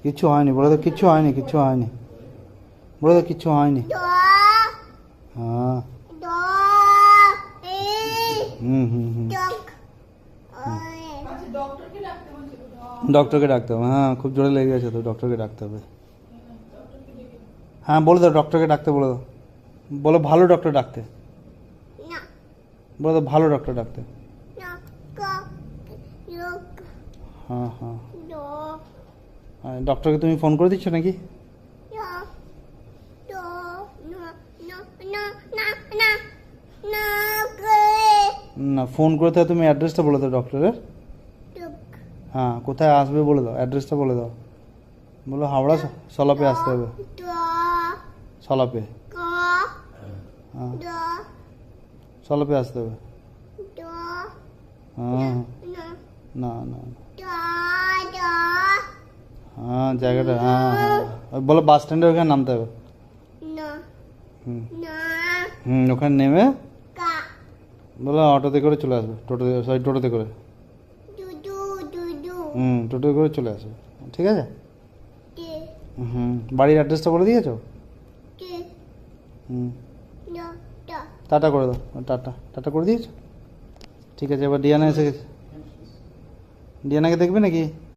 কিচ্ছু হয়নি, বলে দাও কিচ্ছু হয়নি, কিচ্ছু হয়নি, বলে দাও কিচ্ছু হয়নি। হ্যাঁ হুম হুম হুম ডক্টরকে ডাকতে হবে। হ্যাঁ খুব জোরে লেগে গেছে তো, ডক্টরকে ডাকতে হবে। হ্যাঁ বলে দাও ডক্টরকে ডাকতে বলে দাও, বলো ভালো ডক্টর ডাকতে, বলে দাও ভালো ডক্টর ডাকতে। হ্যাঁ হ্যাঁ ডক্টরকে তুমি ফোন করে দিচ্ছ নাকি? না ফোন করে তো তুমি অ্যাড্রেসটা বলে দাও ডক্টরের। হ্যাঁ কোথায় আসবে বলে দাও, অ্যাড্রেসটা বলে দাও। বলো হাওড়া সলাপে আসতে হবে, সলাপে। হ্যাঁ সলাপে আসতে হবে। হ্যাঁ না না হ্যাঁ জায়গাটা, হ্যাঁ হ্যাঁ বলো বাস স্ট্যান্ডে ওখানে নামতে হবে। হুম হুম ওখানে নেমে বলো অটোতে করে চলে আসবে, টোটোতে করে। হুম টোটোতে করে চলে আসবে, ঠিক আছে। হুম বাড়ির অ্যাড্রেসটা বলে দিয়েছো? হুম টাটা করে দাও, টাটা টাটা করে দিয়েছো, ঠিক আছে। এবার ডিয়ানা এসে গেছে, ডিয়ানাকে দেখবে নাকি?